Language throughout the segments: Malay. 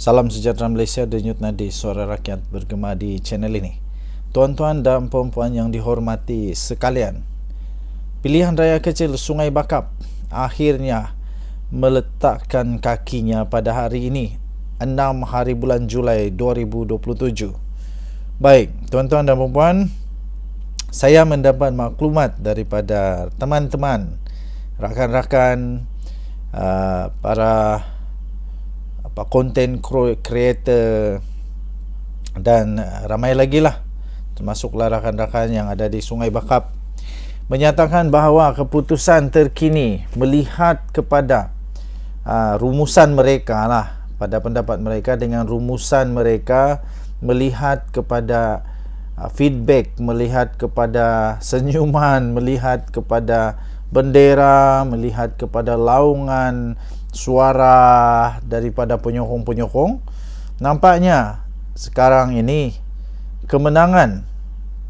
Salam sejahtera Malaysia, denyut nadi suara rakyat bergema di channel ini. Tuan-tuan dan puan-puan yang dihormati sekalian, pilihan raya kecil Sungai Bakap akhirnya meletakkan kakinya pada hari ini, 6 hari bulan Julai 2027. Baik, tuan-tuan dan puan-puan, saya mendapat maklumat daripada teman-teman, rakan-rakan, para content creator dan ramai lagi lah, termasuklah rakan-rakan yang ada di Sungai Bakap, menyatakan bahawa keputusan terkini melihat kepada rumusan mereka lah, pada pendapat mereka, dengan rumusan mereka melihat kepada feedback, melihat kepada senyuman, melihat kepada bendera, melihat kepada laungan suara daripada penyokong-penyokong, nampaknya sekarang ini kemenangan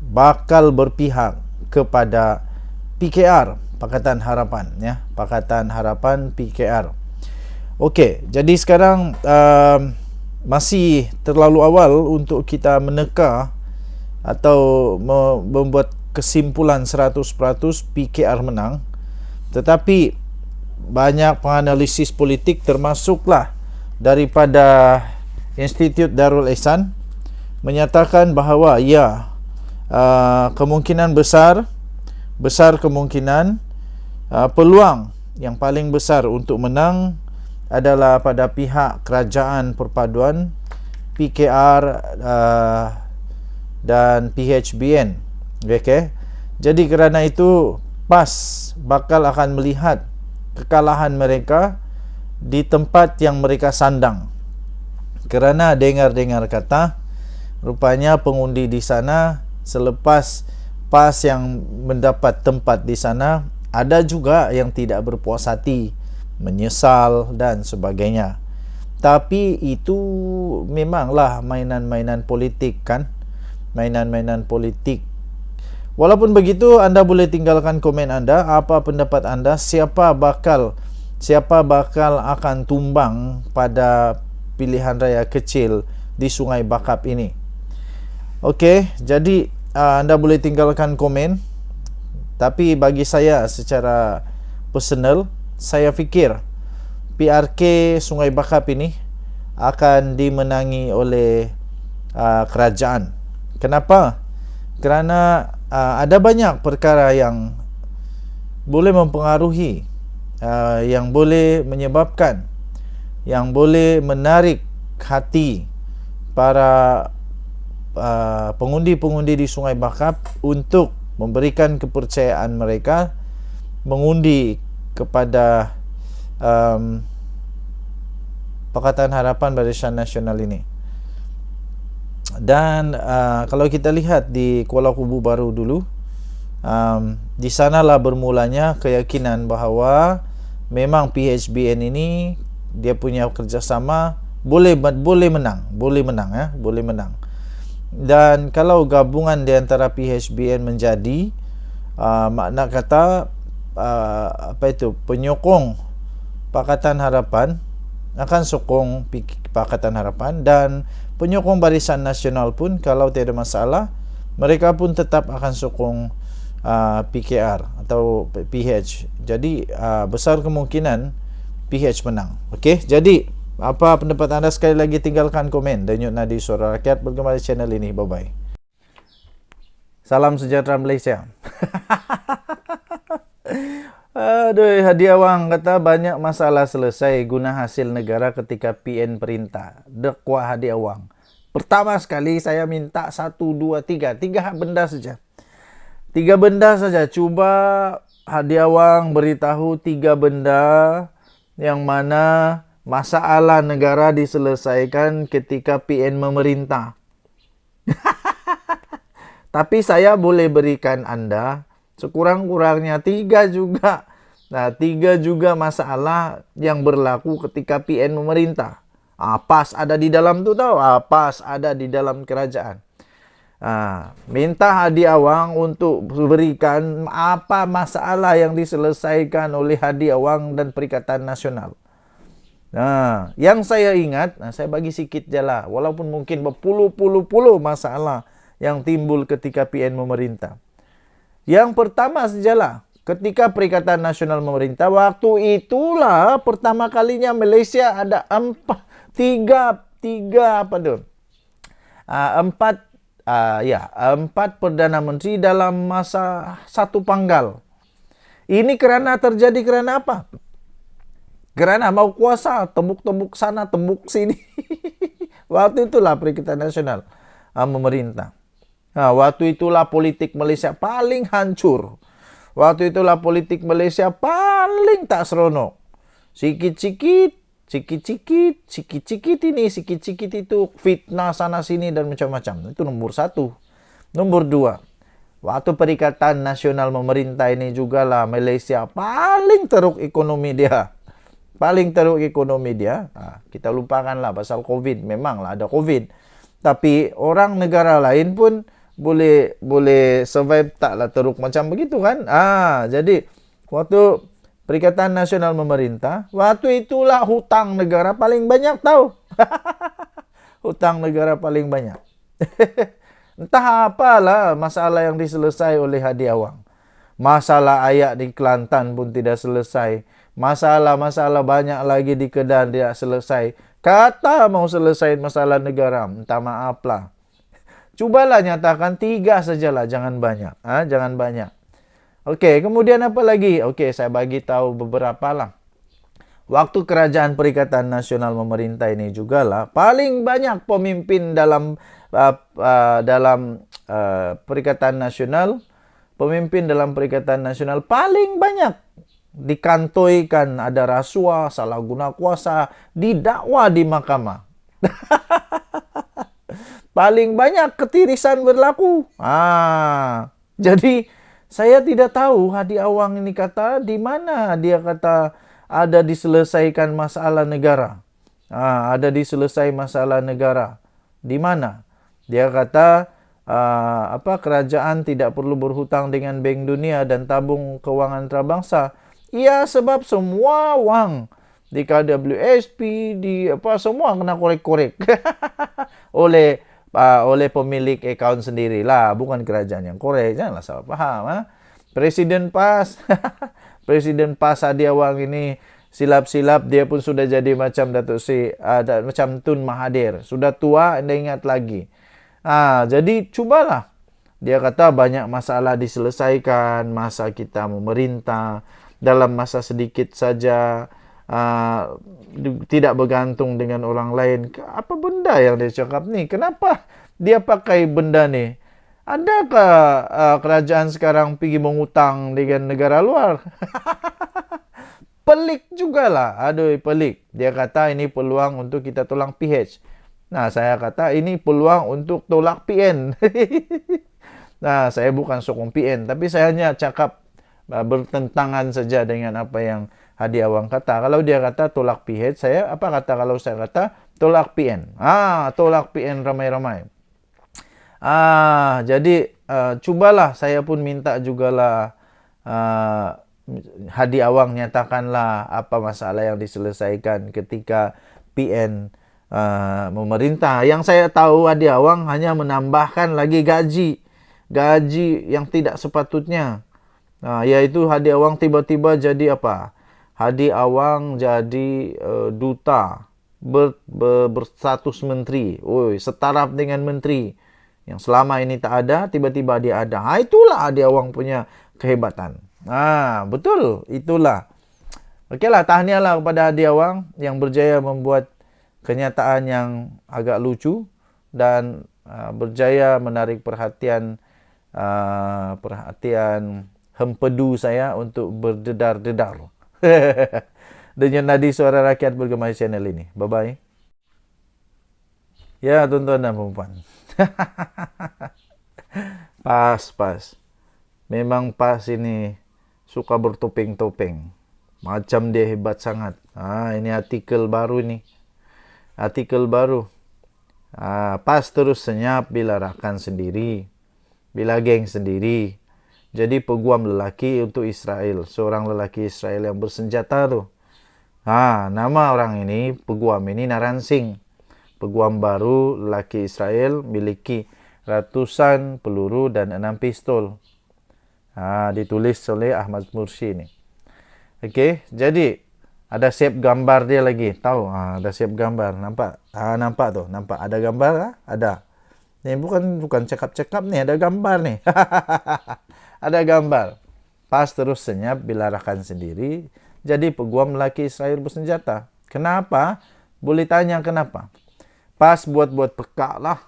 bakal berpihak kepada PKR, Pakatan Harapan, ya, Pakatan Harapan PKR. Okey, jadi sekarang masih terlalu awal untuk kita meneka atau membuat kesimpulan 100% PKR menang, tetapi banyak penganalisis politik termasuklah daripada Institut Darul Ihsan menyatakan bahawa ya, kemungkinan besar kemungkinan peluang yang paling besar untuk menang adalah pada pihak Kerajaan Perpaduan, PKR dan PHBN. Okey. Jadi kerana itu PAS bakal akan melihat kekalahan mereka di tempat yang mereka sandang, kerana dengar-dengar kata rupanya pengundi di sana selepas PAS yang mendapat tempat di sana, ada juga yang tidak berpuas hati, menyesal dan sebagainya. Tapi itu memanglah mainan-mainan politik kan, mainan-mainan politik. Walaupun begitu, anda boleh tinggalkan komen anda, apa pendapat anda, siapa bakal akan tumbang pada pilihan raya kecil di Sungai Bakap ini. Okey, jadi anda boleh tinggalkan komen. Tapi bagi saya secara personal, saya fikir PRK Sungai Bakap ini akan dimenangi oleh kerajaan. Kenapa? Kerana ada banyak perkara yang boleh mempengaruhi, yang boleh menyebabkan, yang boleh menarik hati para pengundi-pengundi di Sungai Bakap untuk memberikan kepercayaan mereka mengundi kepada Pakatan Harapan Barisan Nasional ini. Dan kalau kita lihat di Kuala Kubu Baru dulu, di sanalah bermulanya keyakinan bahawa memang PHBN ini dia punya kerjasama boleh menang. Dan kalau gabungan di antara PHBN menjadi makna kata penyokong Pakatan Harapan akan sokong Pakatan Harapan, dan penyokong Barisan Nasional pun kalau tiada masalah, mereka pun tetap akan sokong PKR atau PH. Jadi besar kemungkinan PH menang. Okey, jadi apa pendapat anda? Sekali lagi tinggalkan komen. Denyut nadi suara rakyat bergema di channel ini. Bye bye. Salam sejahtera Malaysia. Aduh, hadiah wang kata banyak masalah selesai guna hasil negara ketika PN perintah. Dekwa hadiah wang. Pertama sekali saya minta 1, 2, 3 benda saja. 3 benda saja. Cuba hadiah wang beritahu 3 benda yang mana masalah negara diselesaikan ketika PN memerintah. Tapi saya boleh berikan anda sekurang-kurangnya 3 juga. Nah, 3 juga masalah yang berlaku ketika PN memerintah. PAS ada di dalam tu tahu. PAS ada di dalam kerajaan. Minta hadiah wang untuk berikan apa masalah yang diselesaikan oleh hadiah wang dan Perikatan Nasional. Nah, yang saya ingat, saya bagi sikit je lah. Walaupun mungkin berpuluh-puluh masalah yang timbul ketika PN memerintah. Yang pertama sajalah, ketika Perikatan Nasional memerintah, waktu itulah pertama kalinya Malaysia ada empat Perdana Menteri dalam masa satu panggal. Ini terjadi kerana apa? Kerana mau kuasa, tembuk-tembuk sana, tembuk sini. Waktu itulah Perikatan Nasional memerintah. Nah, waktu itulah politik Malaysia paling hancur. Waktu itulah politik Malaysia paling tak seronok. Sikit-sikit ini, sikit-sikit itu, fitnah sana sini dan macam-macam. Itu nomor satu. Nomor dua, waktu Perikatan Nasional memerintah ini jugalah Malaysia paling teruk ekonomi dia. Kita lupakanlah pasal COVID. Memanglah ada COVID. Tapi orang negara lain pun boleh survive taklah teruk macam begitu kan. Jadi waktu Perikatan Nasional memerintah, waktu itulah hutang negara paling banyak tahu. Hutang negara paling banyak. Entah apalah masalah yang diselesai oleh Hadi Awang. Masalah ayak di Kelantan pun tidak selesai. Masalah-masalah banyak lagi di Kedah tidak selesai. Kata mau selesai masalah negara, minta maaf lah. Cubalah nyatakan 3 sajalah, jangan banyak. Jangan banyak. Okey, kemudian apa lagi? Okey, saya bagi tahu beberapa lah. Waktu Kerajaan Perikatan Nasional memerintah ini jugalah paling banyak pemimpin dalam Perikatan Nasional, pemimpin dalam Perikatan Nasional paling banyak dikantoikan ada rasuah, salah guna kuasa, didakwa di mahkamah. Paling banyak ketirisan berlaku. Jadi saya tidak tahu Hadi Awang ini kata di mana dia kata ada diselesaikan masalah negara. Ada diselesai masalah negara. Di mana? Dia kata kerajaan tidak perlu berhutang dengan Bank Dunia dan tabung kewangan antarabangsa. Ya, sebab semua wang di KWSP, semua kena korek-korek oleh pemilik akaun sendirilah, bukan kerajaan yang korek. Janganlah salah faham. Presiden PAS, Presiden PAS Hadi Awang ini silap-silap dia pun sudah jadi macam macam Tun Mahathir, sudah tua, anda ingat lagi. Jadi cubalah. Dia kata banyak masalah diselesaikan masa kita memerintah. Dalam masa sedikit saja, tidak bergantung dengan orang lain. Apa benda yang dia cakap ni? Kenapa dia pakai benda ni? Adakah kerajaan sekarang pergi mengutang dengan negara luar? Pelik jugalah. Pelik. Dia kata ini peluang untuk kita tolak PH. Nah, saya kata ini peluang untuk tolak PN. Nah, saya bukan sokong PN, tapi saya hanya cakap bertentangan saja dengan apa yang Hadi Awang kata. Kalau dia kata tolak PH, saya apa kata kalau saya kata tolak PN? Tolak PN ramai-ramai. Jadi cubalah, saya pun minta jugalah Hadi Awang nyatakanlah apa masalah yang diselesaikan ketika PN memerintah. Yang saya tahu Hadi Awang hanya menambahkan lagi gaji yang tidak sepatutnya. Yaitu Hadi Awang tiba-tiba jadi apa? Hadi Awang jadi duta berstatus menteri. Setaraf dengan menteri yang selama ini tak ada, tiba-tiba dia ada. Itulah Hadi Awang punya kehebatan. Betul, itulah. Okeylah, tahniahlah kepada Hadi Awang yang berjaya membuat kenyataan yang agak lucu dan berjaya menarik perhatian hempedu saya untuk berdedar-dedar dengan nadi suara rakyat bergema channel ini. Bye-bye. Ya, tuan-tuan dan puan-puan. Pas. Memang PAS ini suka bertopeng-topeng. Macam dia hebat sangat. Ini artikel baru ni. PAS terus senyap bila rakan sendiri, bila geng sendiri. Jadi peguam lelaki untuk Israel, seorang lelaki Israel yang bersenjata tu. Nama orang ini, peguam ini Naransing. Peguam baru lelaki Israel memiliki ratusan peluru dan 6 pistol. Ditulis oleh Ahmad Mursi ini. Okey, jadi ada siap gambar dia lagi. Tahu? Ada siap gambar. Nampak? Nampak tu. Nampak ada gambar kah? Ada. Ni bukan cakap-cakap ni, ada gambar ni. Ada gambar. Pas terus senyap bila rakan sendiri jadi peguam lelaki Israel bersenjata. Kenapa? Boleh tanya kenapa? Pas buat-buat pekak lah.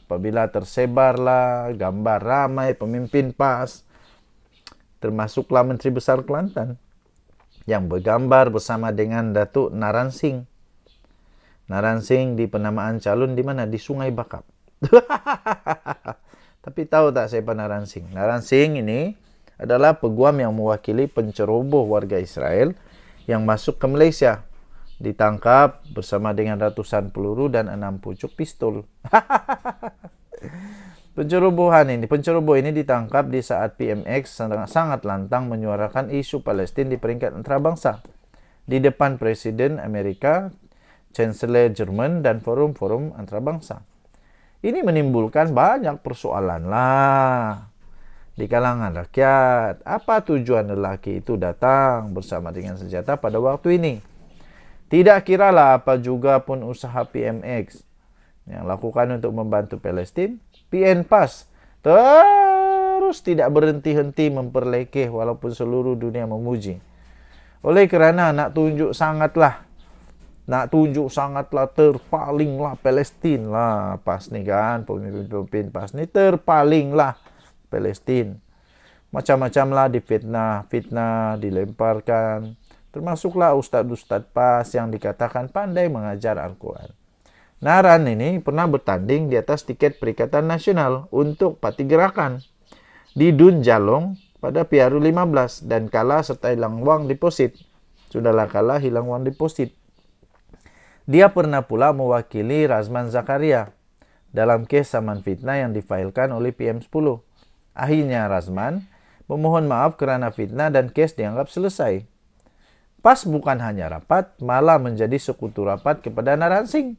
Apabila tersebarlah gambar ramai pemimpin PAS, termasuklah Menteri Besar Kelantan yang bergambar bersama dengan Datuk Naransing. Naransing di penamaan calon di mana? Di Sungai Bakap. Tapi tahu tak siapa Naransing? Naransing ini adalah peguam yang mewakili penceroboh warga Israel yang masuk ke Malaysia. Ditangkap bersama dengan ratusan peluru dan 6 pucuk pistol. Penceroboh ini ditangkap di saat PMX sangat lantang menyuarakan isu Palestin di peringkat antarabangsa di depan Presiden Amerika, Chancellor Jerman dan forum-forum antarabangsa. Ini menimbulkan banyak persoalan lah di kalangan rakyat. Apa tujuan lelaki itu datang bersama dengan senjata pada waktu ini? Tidak kiralah apa juga pun usaha PMX yang lakukan untuk membantu Palestin, PN PAS terus tidak berhenti-henti memperlekeh walaupun seluruh dunia memuji. Oleh kerana nak tunjuk sangatlah terpalinglah Palestin lah PAS ni kan, pemimpin PAS ni terpalinglah Palestin. Macam-macam lah fitnah dilemparkan. Termasuklah ustaz-ustaz PAS yang dikatakan pandai mengajar Al-Quran. Naran ini pernah bertanding di atas tiket Perikatan Nasional untuk Parti Gerakan di Dun Jalong pada Piaru 15 dan kalah serta hilang wang deposit. Sudahlah kalah, hilang wang deposit. Dia pernah pula mewakili Razman Zakaria dalam kes saman fitnah yang difailkan oleh PM10. Akhirnya Razman memohon maaf kerana fitnah dan kes dianggap selesai. PAS bukan hanya rapat, malah menjadi sekutu rapat kepada Naransing.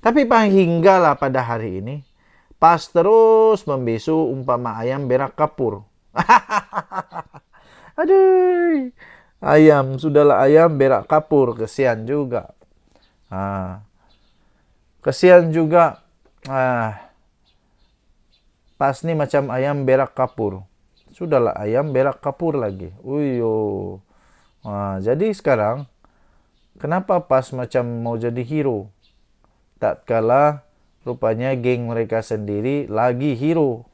Tapi hinggalah pada hari ini, PAS terus membisu umpama ayam berak kapur. Aduh, sudahlah ayam berak kapur, kesian juga. Kesian juga. PAS ni macam ayam berak kapur. Sudahlah ayam berak kapur lagi. Jadi sekarang, kenapa PAS macam mau jadi hero? Tak kala rupanya geng mereka sendiri lagi hero.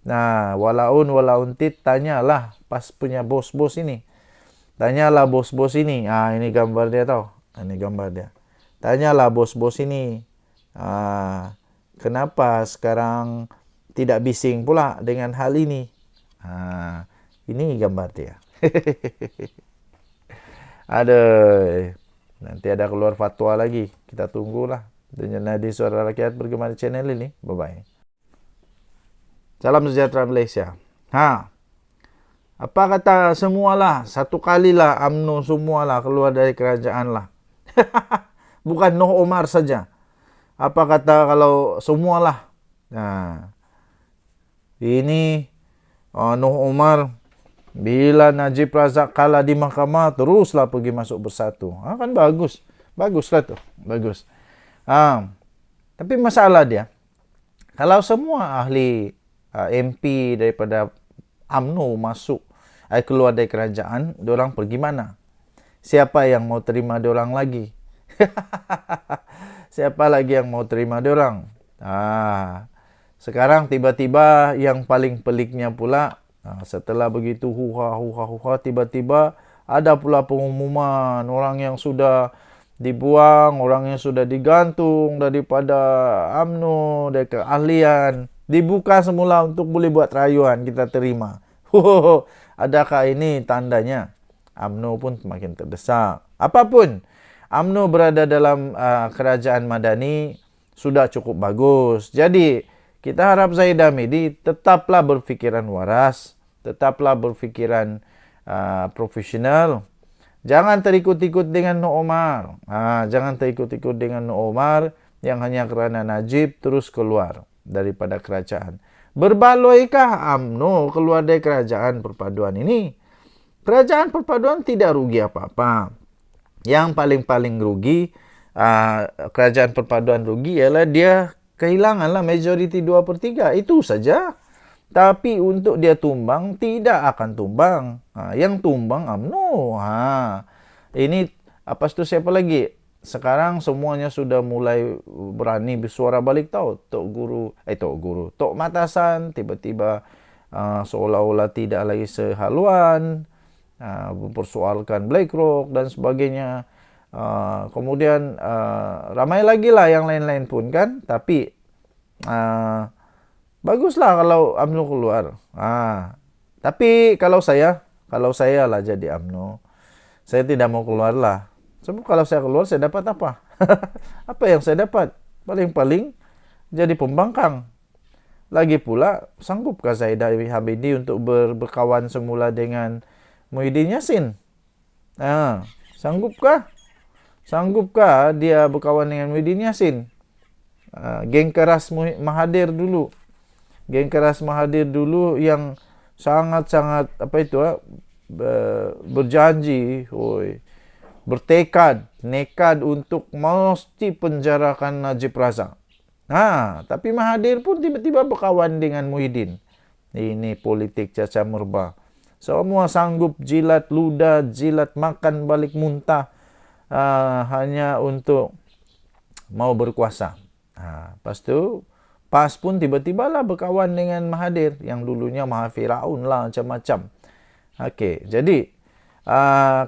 Walaun tit, tanyalah PAS punya bos-bos ini. Tanyalah bos-bos ini. Ini gambar dia tau. Ini gambar dia. Tanyalah bos-bos ini. Kenapa sekarang tidak bising pula dengan hal ini? Ini gambar dia. Nanti ada keluar fatwa lagi. Kita tunggulah. Dengan Nadi Suara Rakyat bergema di channel ini. Bye-bye. Salam sejahtera Malaysia. Apa kata semualah, satu kalilah UMNO semualah keluar dari kerajaan lah. Bukan Noh Omar saja. Apa kata kalau semualah. Ini Noh Omar bila Najib Razak kalah di mahkamah, teruslah pergi masuk bersatu. Kan bagus. Baguslah tu. Bagus. Tapi masalah dia, kalau semua ahli MP daripada UMNO masuk, keluar dari kerajaan, diorang pergi mana? Siapa yang mau terima diorang lagi? Siapa lagi yang mau terima diorang? Sekarang tiba-tiba yang paling peliknya pula, setelah begitu huha, tiba-tiba ada pula pengumuman orang yang sudah dibuang, orang yang sudah digantung daripada UMNO, dari keahlian, dibuka semula untuk boleh buat rayuan, kita terima. Adakah ini tandanya UMNO pun semakin terdesak? Apapun, UMNO berada dalam kerajaan madani sudah cukup bagus. Jadi, kita harap Zaid Hamidi tetaplah berfikiran waras, tetaplah berfikiran profesional. Jangan terikut-ikut dengan Nur Omar. Jangan terikut-ikut dengan Nur Omar yang hanya kerana Najib terus keluar daripada kerajaan. Berbaloikah UMNO keluar dari kerajaan perpaduan ini? Kerajaan perpaduan tidak rugi apa-apa. Yang paling-paling rugi, kerajaan perpaduan rugi ialah dia kehilanganlah majoriti 2/3. Itu saja. Tapi untuk dia tumbang, tidak akan tumbang. Yang tumbang UMNO. Ini apa itu siapa lagi? Sekarang semuanya sudah mulai berani bersuara balik tahu. Tok Matasan tiba-tiba seolah-olah tidak lagi sehaluan, mempersoalkan BlackRock dan sebagainya. Kemudian ramai lagi lah yang lain-lain pun kan. Tapi baguslah kalau UMNO keluar. Tapi kalau saya lah jadi UMNO, saya tidak mau keluar lah. Sebab kalau saya keluar, saya dapat apa? Apa yang saya dapat? Paling-paling jadi pembangkang. Lagi pula, sanggupkah Zaidah Habibie untuk berkawan semula dengan Muhyiddin Yassin? Sanggupkah? Sanggupkah dia berkawan dengan Muhyiddin Yassin? Geng keras Mahathir dulu. Geng keras Mahathir dulu yang sangat-sangat berjanji, bertekad, nekad untuk mesti penjarakan Najib Razak. Tapi Mahathir pun tiba-tiba berkawan dengan Muhyiddin. Ini politik caca murba. Semua sanggup jilat ludah, jilat makan balik muntah, hanya untuk mau berkuasa. Lepas tu PAS pun tiba-tiba lah berkawan dengan Mahathir yang dulunya Maha Firaun lah macam-macam. Okey, jadi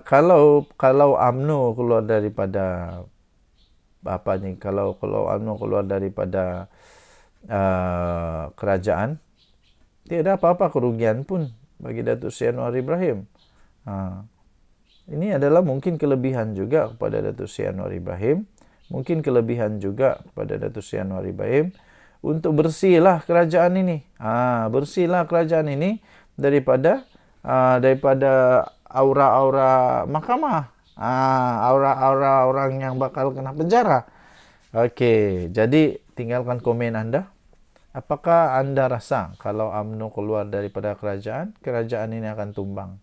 kalau UMNO keluar daripada kalau UMNO keluar daripada kerajaan, tidak ada apa-apa kerugian pun bagi Datuk Seri Anwar Ibrahim. Ini adalah mungkin kelebihan juga kepada Datuk Seri Anwar Ibrahim, mungkin kelebihan juga kepada Datuk Seri Anwar Ibrahim untuk bersihlah kerajaan ini. Bersihlah kerajaan ini daripada aura-aura mahkamah. Aura-aura orang yang bakal kena penjara. Okey, jadi tinggalkan komen anda. Apakah anda rasa kalau UMNO keluar daripada kerajaan ini akan tumbang?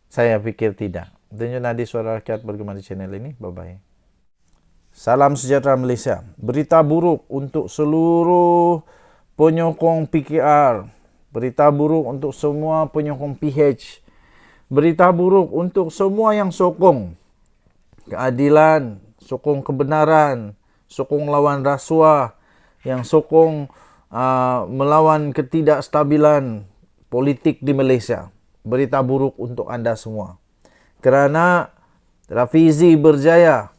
Saya pikir tidak. Dengar Nadi Suara Rakyat bergema di channel ini. Bye-bye. Salam sejahtera Malaysia. Berita buruk untuk seluruh penyokong PKR. Berita buruk untuk semua penyokong PH. Berita buruk untuk semua yang sokong keadilan, sokong kebenaran, sokong lawan rasuah, yang sokong melawan ketidakstabilan politik di Malaysia. Berita buruk untuk anda semua. Kerana Rafizi berjaya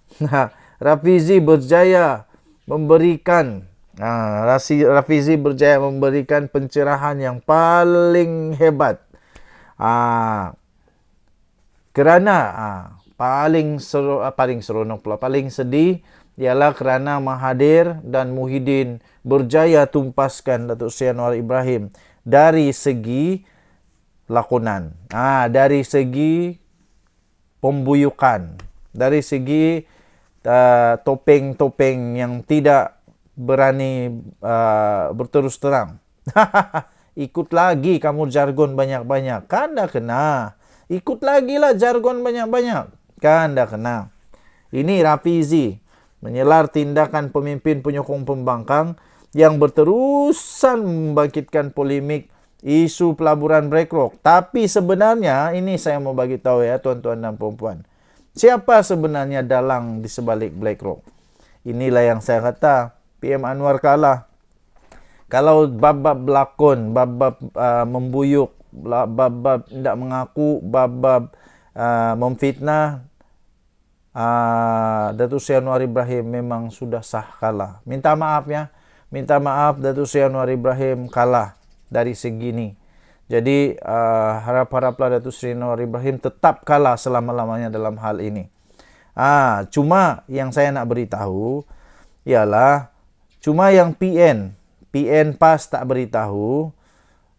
Rafizi berjaya memberikan pencerahan yang paling hebat. Kerana paling seronok pula, paling sedih ialah kerana Mahathir dan Muhyiddin berjaya tumpaskan Datuk Seri Anwar Ibrahim dari segi lakonan, dari segi pembuyukan, dari segi topeng-topeng yang tidak berani berterus terang. Ikut lagi kamu jargon banyak-banyak, kan dah kena. Ikut lagi lah jargon banyak-banyak, kan dah kena. Ini Rafizi menyelar tindakan pemimpin penyokong pembangkang yang berterusan membangkitkan polemik isu pelaburan BlackRock. Tapi sebenarnya ini saya mau bagi tahu ya tuan-tuan dan puan-puan. Siapa sebenarnya dalang di sebalik BlackRock? Inilah yang saya kata, PM Anwar kalah. Kalau bab-bab berlakon, bab-bab membuyuk, bab-bab tidak mengaku, bab-bab memfitnah, Datuk Seri Anwar Ibrahim memang sudah sah kalah. Minta maaf ya. Minta maaf Datuk Seri Anwar Ibrahim kalah dari segi ini. Jadi harap-haraplah Datuk Seri Anwar Ibrahim tetap kalah selama-lamanya dalam hal ini. Cuma yang saya nak beritahu ialah cuma yang PN PAS tak beritahu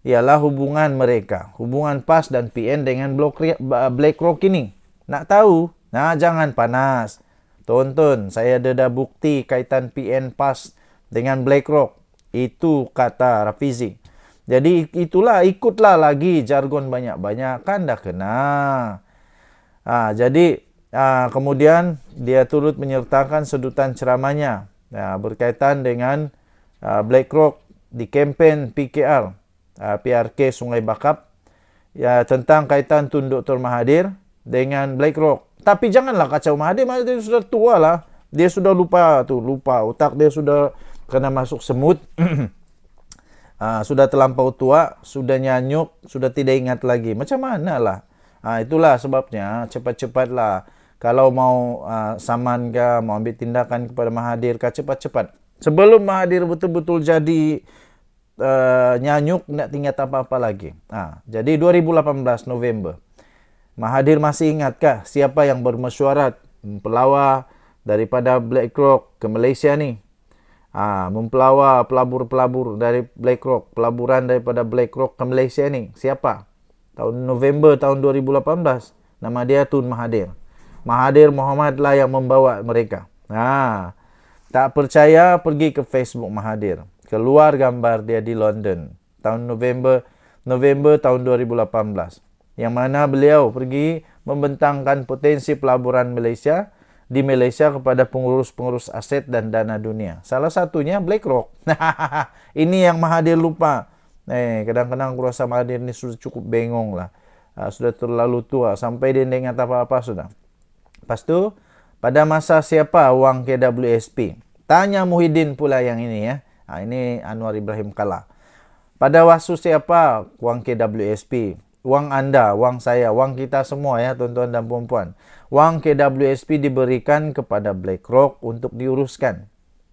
ialah hubungan mereka, hubungan PAS dan PN dengan BlackRock ini. Nak tahu? Nah, jangan panas. Tonton, saya ada bukti kaitan PN PAS dengan BlackRock. Itu kata Rafizi. Jadi itulah, ikutlah lagi jargon banyak-banyak, kan dah kena. Jadi kemudian dia turut menyertakan sedutan ceramahnya berkaitan dengan BlackRock di kempen PKR, PRK Sungai Bakap, tentang kaitan Tun Dr. Mahathir dengan BlackRock. Tapi janganlah kacau Mahathir. Mahathir sudah tua lah. Dia sudah lupa otak dia sudah kena masuk semut. Sudah terlampau tua, sudah nyanyuk, sudah tidak ingat lagi. Macam mana lah? Itulah sebabnya cepat-cepatlah. Kalau mau saman ke, mau ambil tindakan kepada Mahathir ke, cepat-cepat. Sebelum Mahathir betul-betul jadi nyanyuk, nak tinggal apa-apa lagi. Jadi 2018 November. Mahathir masih ingatkah siapa yang bermesyuarat pelawar daripada BlackRock ke Malaysia ni? Mempelawar pelabur-pelabur dari BlackRock, pelaburan daripada BlackRock ke Malaysia ni. Siapa? November tahun 2018. Nama dia Tun Mahathir. Mahathir Mohamad lah yang membawa mereka. Tak percaya, pergi ke Facebook Mahathir. Keluar gambar dia di London. Tahun November tahun 2018. Yang mana beliau pergi membentangkan potensi pelaburan Malaysia di Malaysia kepada pengurus-pengurus aset dan dana dunia. Salah satunya BlackRock. Ini yang Mahathir lupa. Kadang-kadang aku rasa Mahathir ini sudah cukup bengong lah. Sudah terlalu tua. Sampai dia ingat apa-apa sudah. Lepas tu, pada masa siapa wang KWSP? Tanya Muhyiddin pula yang ini ya. Ini Anwar Ibrahim Kalla. Pada waktu siapa wang KWSP? Wang anda, wang saya, wang kita semua ya tuan-tuan dan puan-puan. Wang KWSP diberikan kepada BlackRock untuk diuruskan.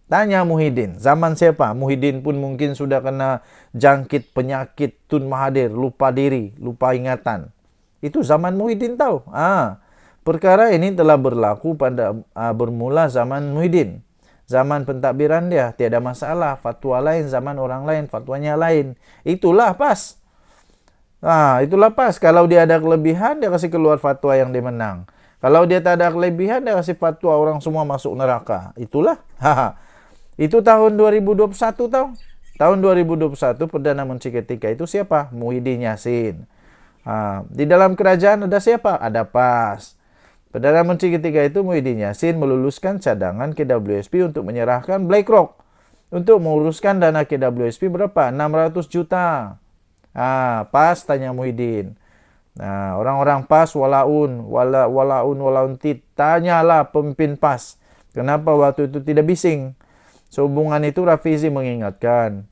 Tanya Muhyiddin, zaman siapa? Muhyiddin pun mungkin sudah kena jangkit penyakit Tun Mahathir, lupa diri, lupa ingatan. Itu zaman Muhyiddin tahu. Perkara ini telah berlaku pada bermula zaman Muhyiddin. Zaman pentadbiran dia, tiada masalah. Fatwa lain, zaman orang lain, fatwanya lain. Itulah PAS. Itulah PAS. Kalau dia ada kelebihan, dia kasih keluar fatwa yang dia menang. Kalau dia tak ada kelebihan, dia kasih fatwa orang semua masuk neraka. Itulah. Itu tahun 2021 tahu. Tahun 2021 Perdana Menteri ketika itu siapa? Muhyiddin Yassin. Di dalam kerajaan ada siapa? Ada PAS. Perdana Menteri ketika itu Muhyiddin Yassin meluluskan cadangan KWSP untuk menyerahkan BlackRock. Untuk menguruskan dana KWSP berapa? 600 juta. PAS tanya Muhyiddin. Orang-orang PAS walaun tanyalah pemimpin PAS. Kenapa waktu itu tidak bising? Sehubungan itu Rafizi mengingatkan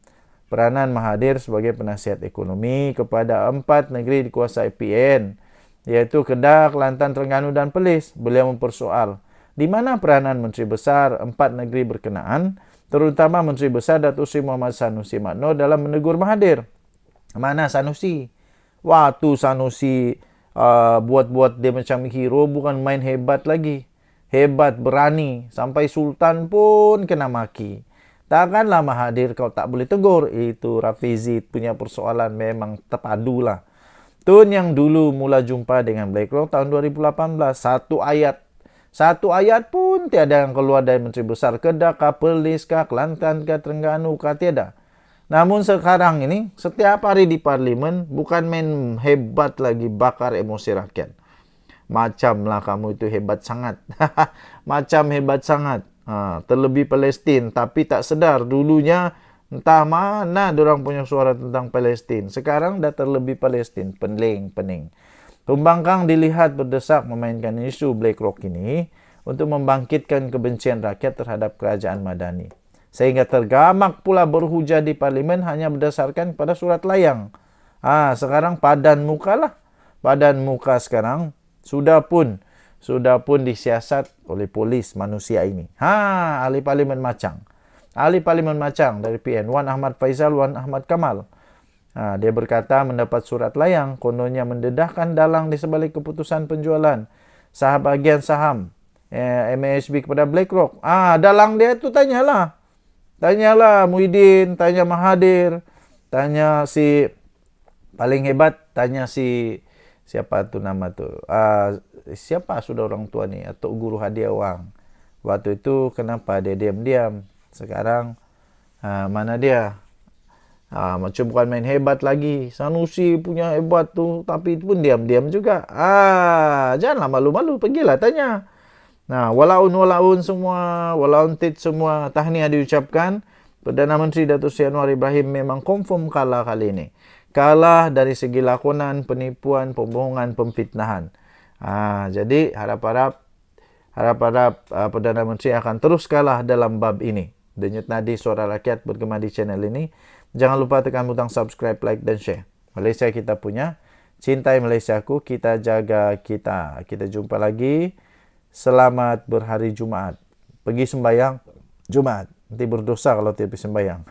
peranan Mahathir sebagai penasihat ekonomi kepada 4 negeri dikuasai PN, yaitu Kedah, Kelantan, Terengganu dan Perlis. Beliau mempersoal di mana peranan Menteri Besar 4 negeri berkenaan, terutama Menteri Besar Datuk Seri Muhammad Sanusi Makno dalam menegur Mahathir. Mana Sanusi? Waktu Sanusi buat-buat dia macam hero, bukan main hebat lagi. Hebat, berani. Sampai Sultan pun kena maki. Takkanlah Mahathir kau tak boleh tegur. Itu Rafizi punya persoalan memang terpadu lah. Tun yang dulu mula jumpa dengan BlackRock tahun 2018. Satu ayat pun tiada yang keluar dari Menteri Besar Kedah, Perlis, Kelantan, Terengganu, tiada. Namun sekarang ini, setiap hari di parlimen, bukan main hebat lagi bakar emosi rakyat. Macamlah kamu itu hebat sangat. Macam hebat sangat. Terlebih Palestin. Tapi tak sedar dulunya entah mana diorang punya suara tentang Palestin. Sekarang dah terlebih Palestin. Pening. Pembangkang dilihat berdesak memainkan isu BlackRock ini untuk membangkitkan kebencian rakyat terhadap kerajaan Madani. Sehingga tergamak pula berhujah di parlimen hanya berdasarkan pada surat layang. Sekarang padan muka lah. Padan muka sekarang sudah pun disiasat oleh polis manusia ini. Ahli parlimen Macang. Ahli parlimen Macang dari PN, Wan Ahmad Faizal, Wan Ahmad Kamal. Dia berkata mendapat surat layang, kononnya mendedahkan dalang di sebalik keputusan penjualan bahagian saham MAHB kepada BlackRock. Dalang dia tu Tanyalah Muhyiddin, tanya Mahathir, tanya si Paling hebat tanya si siapa tuh nama tuh. Siapa sudah orang tua nih atau guru hadiah uang. Waktu itu kenapa dia diam-diam? Sekarang mana dia? Macam bukan main hebat lagi. Sanusi punya hebat tuh, tapi itu pun diam-diam juga. Janganlah malu-malu, pergilah tanya. Nah, walaun semua, walaun tit semua tahniah diucapkan. Perdana Menteri Datuk Seri Anwar Ibrahim memang confirm kalah kali ini. Kalah dari segi lakonan, penipuan, pembohongan, pemfitnahan. Jadi harap-harap Perdana Menteri akan terus kalah dalam bab ini. Denyut nadi suara rakyat bergema di channel ini. Jangan lupa tekan butang subscribe, like, dan share. Malaysia kita punya. Cintai Malaysiaku, kita jaga kita. Kita jumpa lagi. Selamat berhari Jumaat. Pergi sembahyang Jumaat. Nanti berdosa kalau tidak pergi sembahyang.